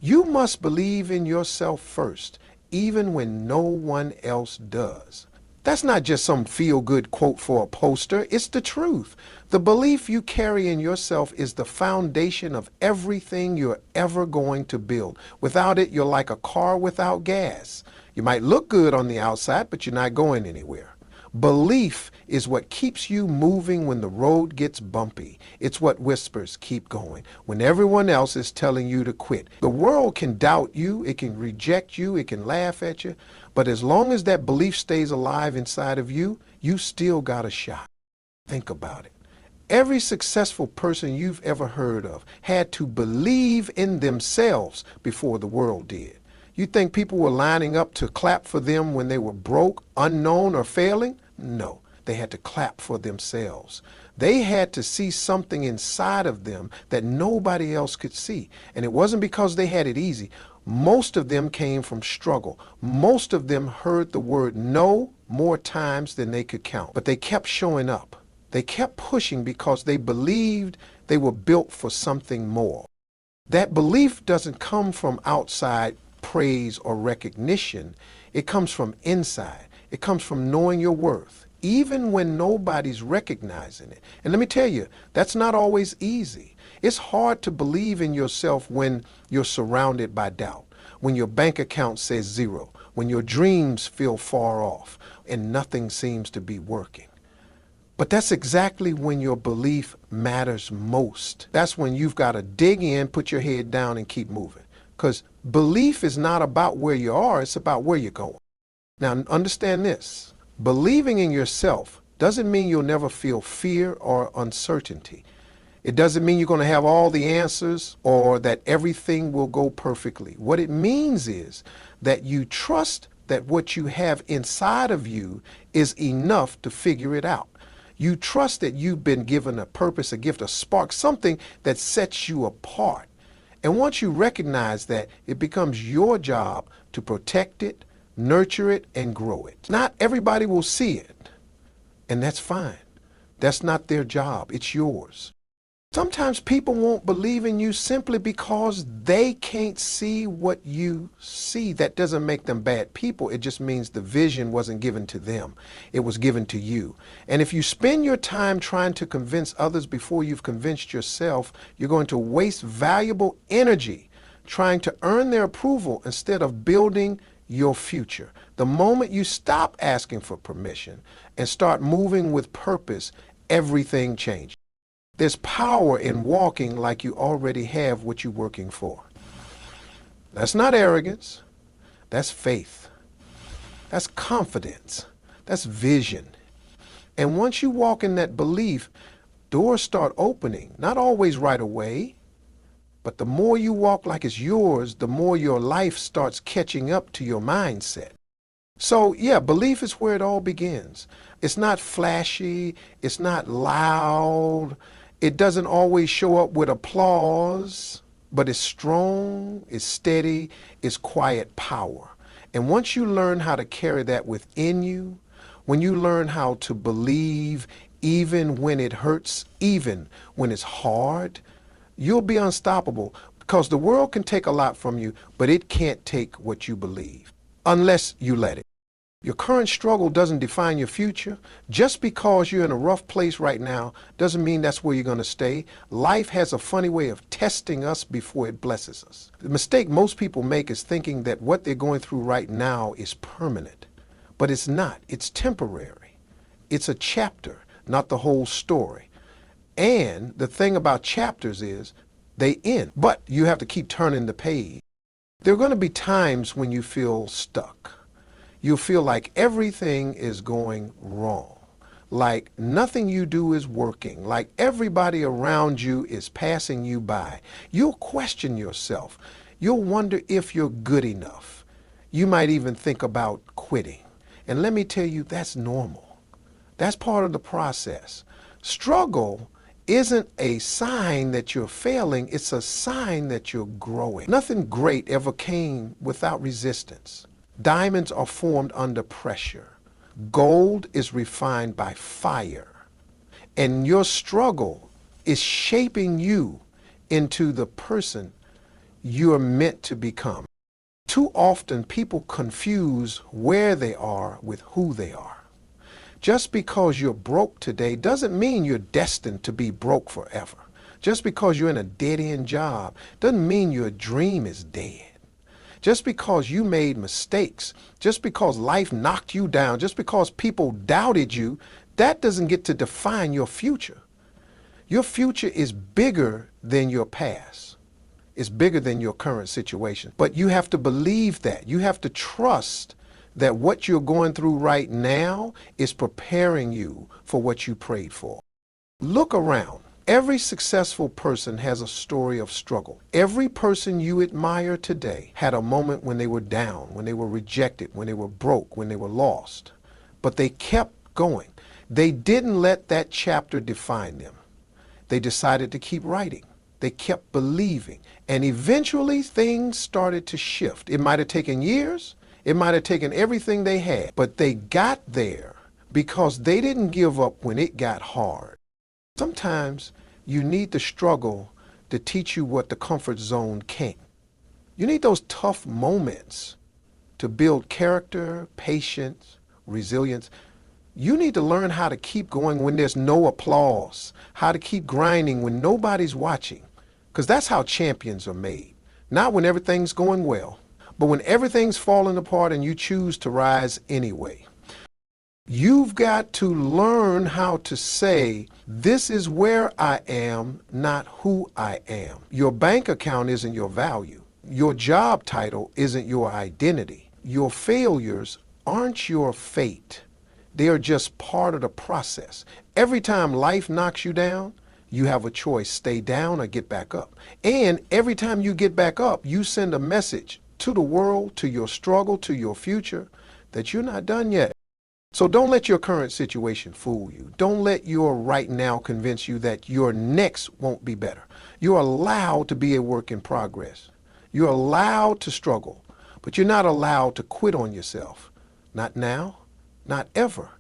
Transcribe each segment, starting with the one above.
You must believe in yourself first, even when no one else does. That's not just some feel-good quote for a poster, it's the truth. The belief you carry in yourself is the foundation of everything you're ever going to build. Without it, you're like a car without gas. You might look good on the outside, but you're not going anywhere. Belief is what keeps you moving when the road gets bumpy. It's what whispers keep going when everyone else is telling you to quit. The world can doubt you, it can reject you, it can laugh at you, but as long as that belief stays alive inside of you, you still got a shot. Think about it. Every successful person you've ever heard of had to believe in themselves before the world did. You think people were lining up to clap for them when they were broke, unknown, or failing? No, they had to clap for themselves. They had to see something inside of them that nobody else could see. And it wasn't because they had it easy. Most of them came from struggle. Most of them heard the word no more times than they could count. But they kept showing up. They kept pushing because they believed they were built for something more. That belief doesn't come from outside praise or recognition. It comes from inside. It comes from knowing your worth, even when nobody's recognizing it. And let me tell you, that's not always easy. It's hard to believe in yourself when you're surrounded by doubt, when your bank account says zero, when your dreams feel far off, and nothing seems to be working. But that's exactly when your belief matters most. That's when you've got to dig in, put your head down, and keep moving. Because belief is not about where you are, it's about where you're going. Now, understand this. Believing in yourself doesn't mean you'll never feel fear or uncertainty. It doesn't mean you're going to have all the answers or that everything will go perfectly. What it means is that you trust that what you have inside of you is enough to figure it out. You trust that you've been given a purpose, a gift, a spark, something that sets you apart. And once you recognize that, it becomes your job to protect it, nurture it, and grow it. Not everybody will see it, and that's fine. That's not their job, it's yours. Sometimes people won't believe in you simply because they can't see what you see. That doesn't make them bad people. It just means the vision wasn't given to them. It was given to you. And if you spend your time trying to convince others before you've convinced yourself, you're going to waste valuable energy trying to earn their approval instead of building your future. The moment you stop asking for permission and start moving with purpose, everything changes. There's power in walking like you already have what you're working for. That's not arrogance. That's faith. That's confidence. That's vision. And once you walk in that belief, doors start opening, not always right away, but the more you walk like it's yours, the more your life starts catching up to your mindset. So yeah, belief is where it all begins. It's not flashy. It's not loud. It doesn't always show up with applause, but it's strong, it's steady, it's quiet power. And once you learn how to carry that within you, when you learn how to believe even when it hurts, even when it's hard, you'll be unstoppable, because the world can take a lot from you, but it can't take what you believe unless you let it. Your current struggle doesn't define your future. Just because you're in a rough place right now doesn't mean that's where you're going to stay. Life has a funny way of testing us before it blesses us. The mistake most people make is thinking that what they're going through right now is permanent. But it's not. It's temporary. It's a chapter, not the whole story. And the thing about chapters is they end, but you have to keep turning the page. There are going to be times when you feel stuck. You'll feel like everything is going wrong, like nothing you do is working, like everybody around you is passing you by. You'll question yourself. You'll wonder if you're good enough. You might even think about quitting. And let me tell you, that's normal. That's part of the process. Struggle isn't a sign that you're failing, it's a sign that you're growing. Nothing great ever came without resistance. Diamonds are formed under pressure. Gold is refined by fire. And your struggle is shaping you into the person you're meant to become. Too often people confuse where they are with who they are. Just because you're broke today doesn't mean you're destined to be broke forever. Just because you're in a dead-end job doesn't mean your dream is dead. Just because you made mistakes, just because life knocked you down, just because people doubted you, that doesn't get to define your future. Your future is bigger than your past. It's bigger than your current situation. But you have to believe that. You have to trust that what you're going through right now is preparing you for what you prayed for. Look around. Every successful person has a story of struggle. Every person you admire today had a moment when they were down, when they were rejected, when they were broke, when they were lost. But they kept going. They didn't let that chapter define them. They decided to keep writing. They kept believing. And eventually things started to shift. It might have taken years. It might have taken everything they had. But they got there because they didn't give up when it got hard. Sometimes you need the struggle to teach you what the comfort zone can't. You need those tough moments to build character, patience, resilience. You need to learn how to keep going when there's no applause, how to keep grinding when nobody's watching, because that's how champions are made. Not when everything's going well, but when everything's falling apart and you choose to rise anyway. You've got to learn how to say, this is where I am, not who I am. Your bank account isn't your value. Your job title isn't your identity. Your failures aren't your fate. They are just part of the process. Every time life knocks you down, you have a choice, stay down or get back up. And every time you get back up, you send a message to the world, to your struggle, to your future, that you're not done yet. So don't let your current situation fool you. Don't let your right now convince you that your next won't be better. You're allowed to be a work in progress. You're allowed to struggle, but you're not allowed to quit on yourself. Not now, not ever.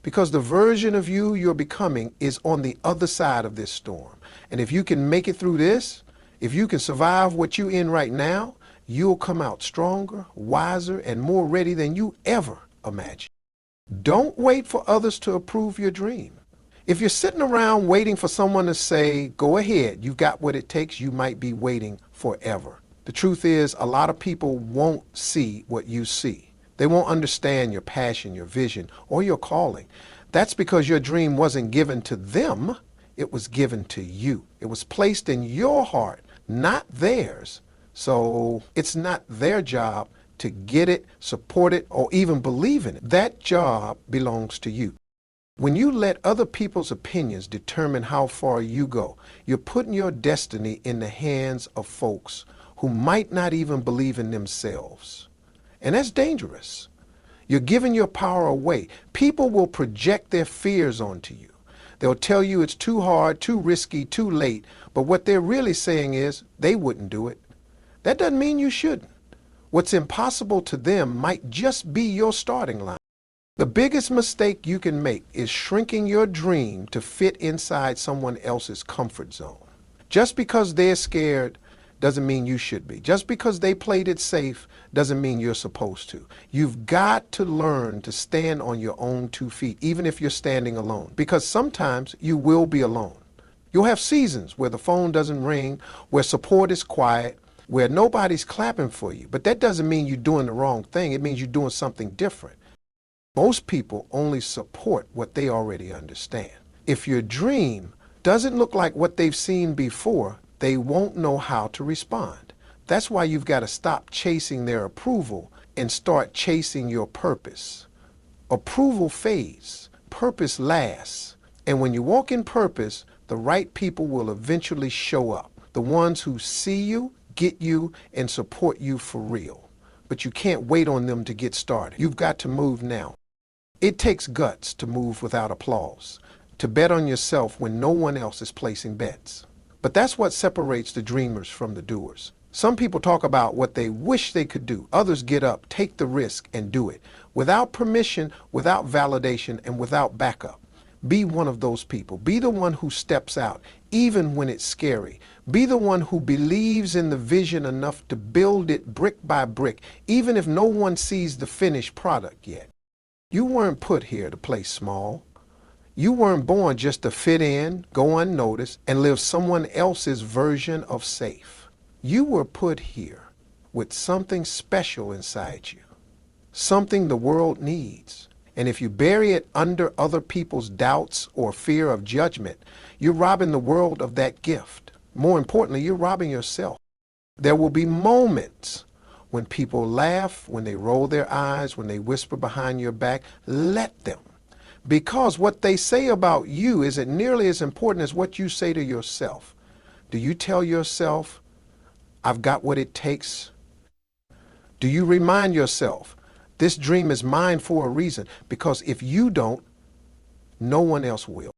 Because the version of you you're becoming is on the other side of this storm. And if you can make it through this, if you can survive what you're in right now, you'll come out stronger, wiser, and more ready than you ever imagined. Don't wait for others to approve your dream. If you're sitting around waiting for someone to say, go ahead, you've got what it takes, you might be waiting forever. The truth is, a lot of people won't see what you see. They won't understand your passion, your vision, or your calling. That's because your dream wasn't given to them, it was given to you. It was placed in your heart, not theirs. So it's not their job to get it, support it, or even believe in it. That job belongs to you. When you let other people's opinions determine how far you go, you're putting your destiny in the hands of folks who might not even believe in themselves. And that's dangerous. You're giving your power away. People will project their fears onto you. They'll tell you it's too hard, too risky, too late, but what they're really saying is they wouldn't do it. That doesn't mean you shouldn't. What's impossible to them might just be your starting line. The biggest mistake you can make is shrinking your dream to fit inside someone else's comfort zone. Just because they're scared doesn't mean you should be. Just because they played it safe doesn't mean you're supposed to. You've got to learn to stand on your own 2 feet, even if you're standing alone, because sometimes you will be alone. You'll have seasons where the phone doesn't ring, where support is quiet, where nobody's clapping for you. But that doesn't mean you're doing the wrong thing. It means you're doing something different. Most people only support what they already understand. If your dream doesn't look like what they've seen before, they won't know how to respond. That's why you've got to stop chasing their approval and start chasing your purpose. Approval fades, purpose lasts. And when you walk in purpose, the right people will eventually show up. The ones who see you, get you, and support you for real. But you can't wait on them to get started. You've got to move now. It takes guts to move without applause, to bet on yourself when no one else is placing bets. But that's what separates the dreamers from the doers. Some people talk about what they wish they could do. Others get up, take the risk, and do it, without permission, without validation, and without backup. Be one of those people. Be the one who steps out, even when it's scary. Be the one who believes in the vision enough to build it brick by brick, even if no one sees the finished product yet. You weren't put here to play small. You weren't born just to fit in, go unnoticed, and live someone else's version of safe. You were put here with something special inside you, something the world needs. And if you bury it under other people's doubts or fear of judgment, you're robbing the world of that gift. More importantly, you're robbing yourself. There will be moments when people laugh, when they roll their eyes, when they whisper behind your back. Let them. Because what they say about you isn't nearly as important as what you say to yourself. Do you tell yourself, I've got what it takes? Do you remind yourself, this dream is mine for a reason? Because if you don't, no one else will.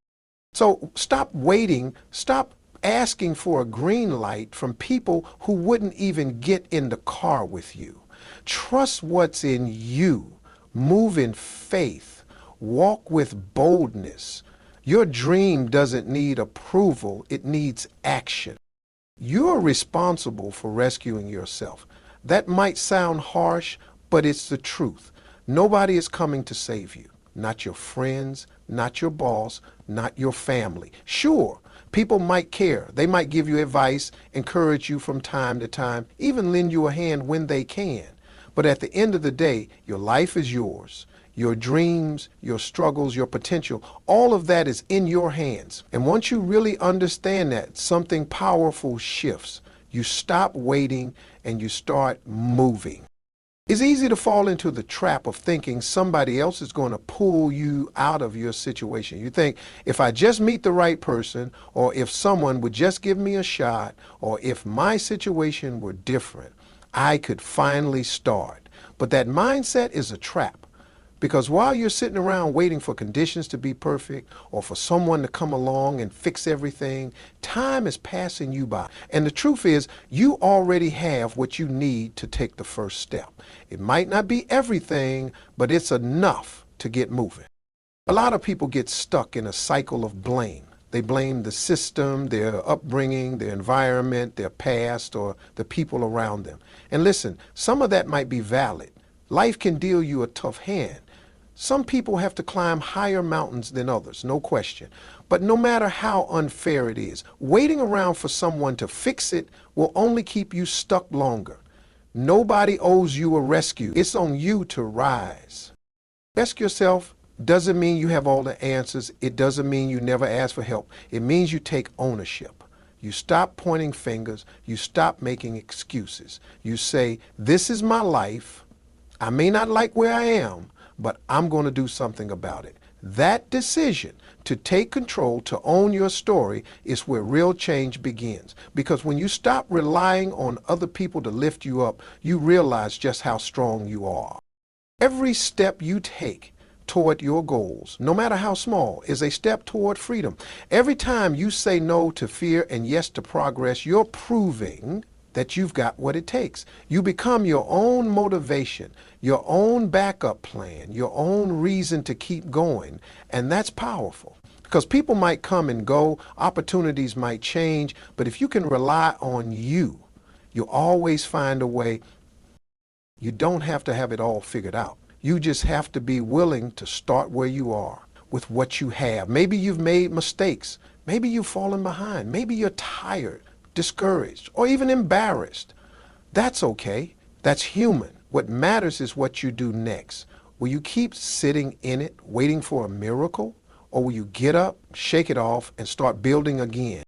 So stop waiting, stop asking for a green light from people who wouldn't even get in the car with you. Trust what's in you. Move in faith. Walk with boldness. Your dream doesn't need approval, it needs action. You're responsible for rescuing yourself. That might sound harsh, but it's the truth. Nobody is coming to save you. Not your friends, not your boss, not your family. Sure, people might care. They might give you advice, encourage you from time to time, even lend you a hand when they can. But at the end of the day, your life is yours. Your dreams, your struggles, your potential, all of that is in your hands. And once you really understand that, something powerful shifts. You stop waiting and you start moving. It's easy to fall into the trap of thinking somebody else is going to pull you out of your situation. You think, if I just meet the right person, or if someone would just give me a shot, or if my situation were different, I could finally start. But that mindset is a trap. Because while you're sitting around waiting for conditions to be perfect or for someone to come along and fix everything, time is passing you by. And the truth is, you already have what you need to take the first step. It might not be everything, but it's enough to get moving. A lot of people get stuck in a cycle of blame. They blame the system, their upbringing, their environment, their past, or the people around them. And listen, some of that might be valid. Life can deal you a tough hand. Some people have to climb higher mountains than others, no question. But no matter how unfair it is, waiting around for someone to fix it will only keep you stuck longer. Nobody owes you a rescue. It's on you to rise. Ask yourself, doesn't mean you have all the answers. It doesn't mean you never ask for help. It means you take ownership. You stop pointing fingers. You stop making excuses. You say, this is my life. I may not like where I am, but I'm going to do something about it. That decision to take control, to own your story, is where real change begins. Because when you stop relying on other people to lift you up, you realize just how strong you are. Every step you take toward your goals, no matter how small, is a step toward freedom. Every time you say no to fear and yes to progress, you're proving that you've got what it takes. You become your own motivation, your own backup plan, your own reason to keep going. And that's powerful. Because people might come and go, opportunities might change, but if you can rely on you, you'll always find a way. You don't have to have it all figured out. You just have to be willing to start where you are with what you have. Maybe you've made mistakes. Maybe you've fallen behind. Maybe you're tired, discouraged, or even embarrassed. That's okay. That's human. What matters is what you do next. Will you keep sitting in it, waiting for a miracle? Or will you get up, shake it off, and start building again?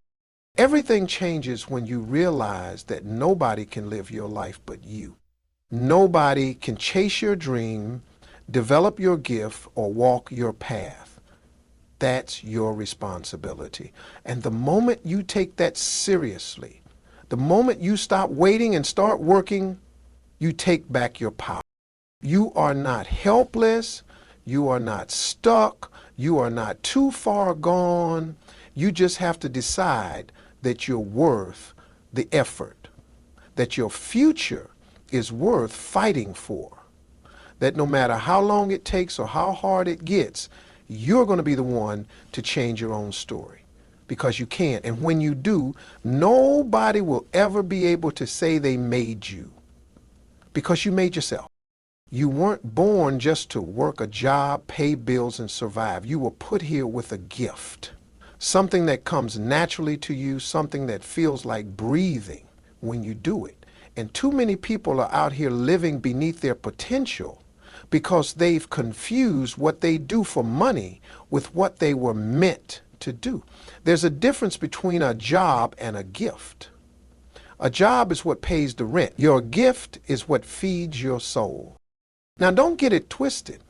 Everything changes when you realize that nobody can live your life but you. Nobody can chase your dream, develop your gift, or walk your path. That's your responsibility. And the moment you take that seriously, the moment you stop waiting and start working, you take back your power. You are not helpless. You are not stuck. You are not too far gone. You just have to decide that you're worth the effort, that your future is worth fighting for, that no matter how long it takes or how hard it gets, you're going to be the one to change your own story, because you can. And when you do, nobody will ever be able to say they made you, because you made yourself. You weren't born just to work a job, pay bills, and survive. You were put here with a gift, something that comes naturally to you, something that feels like breathing when you do it. And too many people are out here living beneath their potential because they've confused what they do for money with what they were meant to do. There's a difference between a job and a gift. A job is what pays the rent. Your gift is what feeds your soul. Now, don't get it twisted.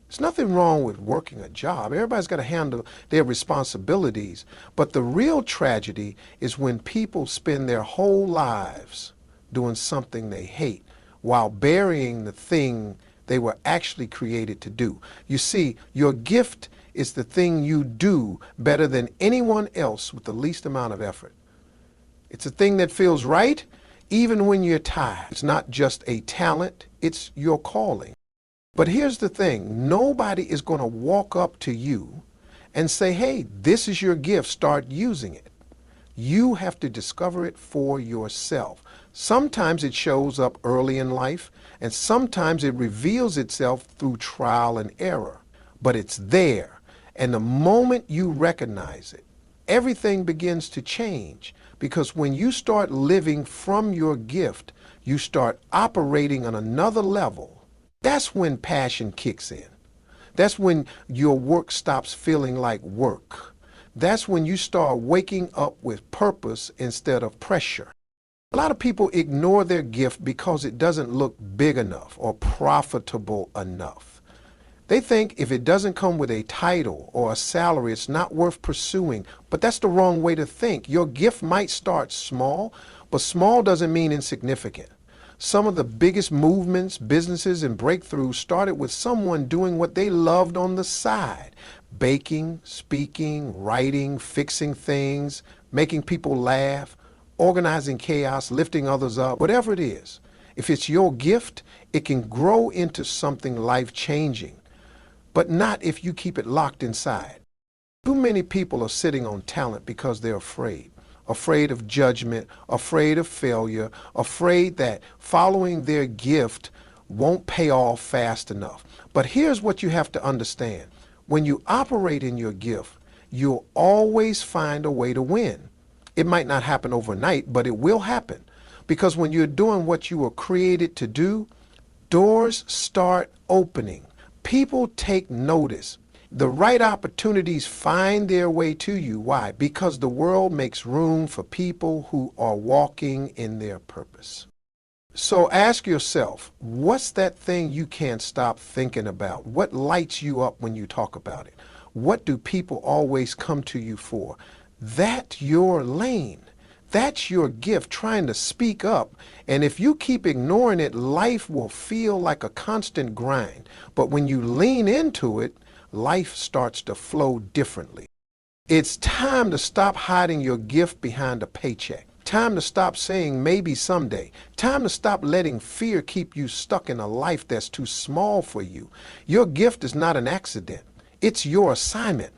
There's nothing wrong with working a job. Everybody's got to handle their responsibilities. But the real tragedy is when people spend their whole lives doing something they hate while burying the thing they were actually created to do. You see, your gift is the thing you do better than anyone else with the least amount of effort. It's a thing that feels right even when you're tired. It's not just a talent, it's your calling. But here's the thing, nobody is going to walk up to you and say, hey, this is your gift, start using it. You have to discover it for yourself. Sometimes it shows up early in life, and sometimes it reveals itself through trial and error. But it's there, and the moment you recognize it, everything begins to change. Because when you start living from your gift, you start operating on another level. That's when passion kicks in. That's when your work stops feeling like work. That's when you start waking up with purpose instead of pressure. A lot of people ignore their gift because it doesn't look big enough or profitable enough. They think if it doesn't come with a title or a salary, it's not worth pursuing. But that's the wrong way to think. Your gift might start small, but small doesn't mean insignificant. Some of the biggest movements, businesses, and breakthroughs started with someone doing what they loved on the side. Baking, speaking, writing, fixing things, making people laugh, organizing chaos, lifting others up, whatever it is. If it's your gift, it can grow into something life-changing. But not if you keep it locked inside. Too many people are sitting on talent because they're afraid. Afraid of judgment, afraid of failure, afraid that following their gift won't pay off fast enough. But here's what you have to understand. When you operate in your gift, you'll always find a way to win. It might not happen overnight, but it will happen. Because when you're doing what you were created to do, doors start opening. People take notice. The right opportunities find their way to you. Why? Because the world makes room for people who are walking in their purpose. So ask yourself, what's that thing you can't stop thinking about? What lights you up when you talk about it? What do people always come to you for? That's your lane. That's your gift, trying to speak up. And if you keep ignoring it, life will feel like a constant grind. But when you lean into it, life starts to flow differently. It's time to stop hiding your gift behind a paycheck. Time to stop saying maybe someday. Time to stop letting fear keep you stuck in a life that's too small for you. Your gift is not an accident. It's your assignment.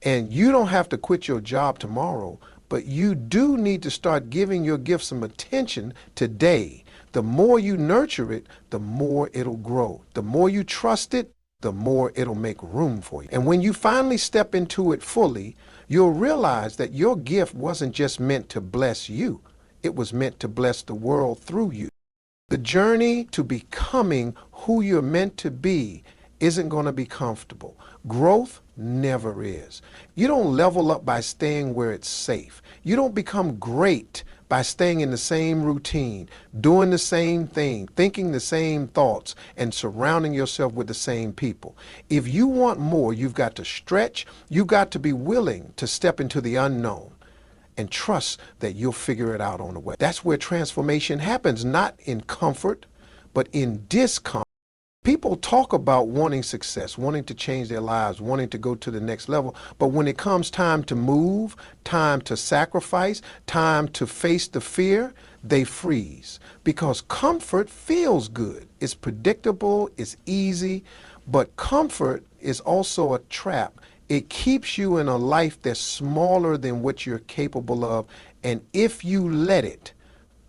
And you don't have to quit your job tomorrow, but you do need to start giving your gift some attention today. The more you nurture it, the more it'll grow. The more you trust it, the more it'll make room for you. And when you finally step into it fully, you'll realize that your gift wasn't just meant to bless you. It was meant to bless the world through you. The journey to becoming who you're meant to be isn't going to be comfortable. Growth never is. You don't level up by staying where it's safe. You don't become great by staying in the same routine, doing the same thing, thinking the same thoughts, and surrounding yourself with the same people. If you want more, you've got to stretch. You've got to be willing to step into the unknown and trust that you'll figure it out on the way. That's where transformation happens, not in comfort, but in discomfort. People talk about wanting success, wanting to change their lives, wanting to go to the next level. But when it comes time to move, time to sacrifice, time to face the fear, they freeze. Because comfort feels good. It's predictable, it's easy, but comfort is also a trap. It keeps you in a life that's smaller than what you're capable of. And if you let it,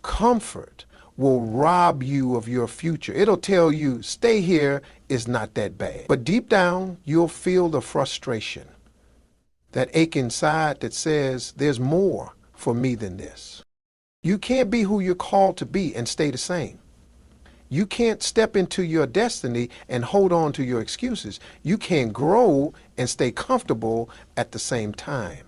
comfort will rob you of your future. It'll tell you, stay here, it's not that bad. But deep down, you'll feel the frustration, that ache inside that says, there's more for me than this. You can't be who you're called to be and stay the same. You can't step into your destiny and hold on to your excuses. You can't grow and stay comfortable at the same time.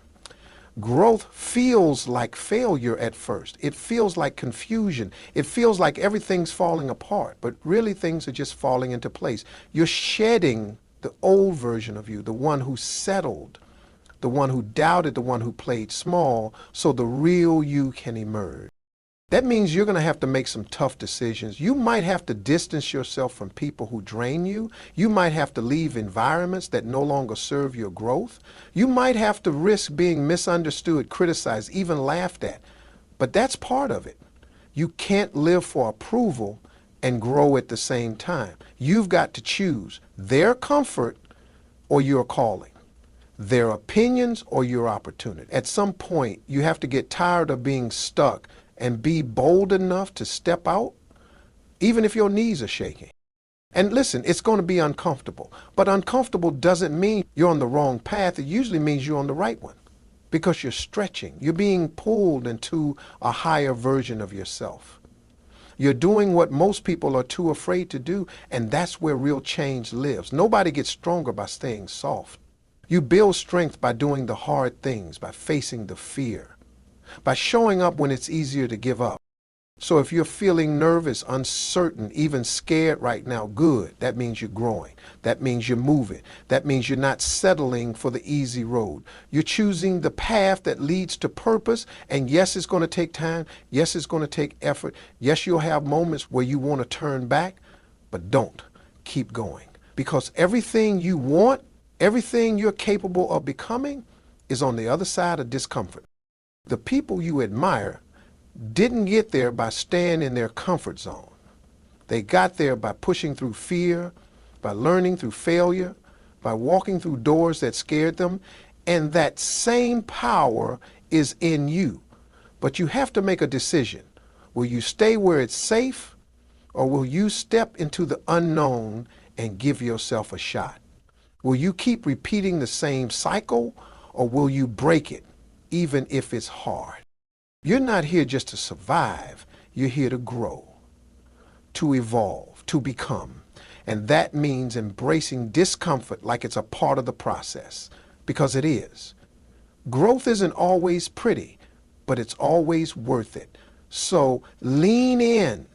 Growth feels like failure at first. It feels like confusion. It feels like everything's falling apart, but really things are just falling into place. You're shedding the old version of you, the one who settled, the one who doubted, the one who played small, so the real you can emerge. That means you're going to have to make some tough decisions. You might have to distance yourself from people who drain you. You might have to leave environments that no longer serve your growth. You might have to risk being misunderstood, criticized, even laughed at. But that's part of it. You can't live for approval and grow at the same time. You've got to choose their comfort or your calling, their opinions or your opportunity. At some point, you have to get tired of being stuck and be bold enough to step out, even if your knees are shaking. And listen, it's going to be uncomfortable. But uncomfortable doesn't mean you're on the wrong path. It usually means you're on the right one, because you're stretching. You're being pulled into a higher version of yourself. You're doing what most people are too afraid to do, and that's where real change lives. Nobody gets stronger by staying soft. You build strength by doing the hard things, by facing the fear, by showing up when it's easier to give up. So if you're feeling nervous, uncertain, even scared right now, good. That means you're growing. That means you're moving. That means you're not settling for the easy road. You're choosing the path that leads to purpose. And yes, it's going to take time. Yes, it's going to take effort. Yes, you'll have moments where you want to turn back, but don't. Keep going. Because everything you want, everything you're capable of becoming is on the other side of discomfort. The people you admire didn't get there by staying in their comfort zone. They got there by pushing through fear, by learning through failure, by walking through doors that scared them. And that same power is in you. But you have to make a decision. Will you stay where it's safe, or will you step into the unknown and give yourself a shot? Will you keep repeating the same cycle, or will you break it, even if it's hard? You're not here just to survive. You're here to grow, to evolve, to become. And that means embracing discomfort like it's a part of the process, because it is. Growth isn't always pretty, but it's always worth it. So lean in.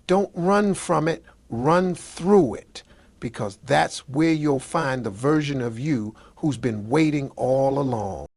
Don't run from it. Run through it, because that's where you'll find the version of you who's been waiting all along.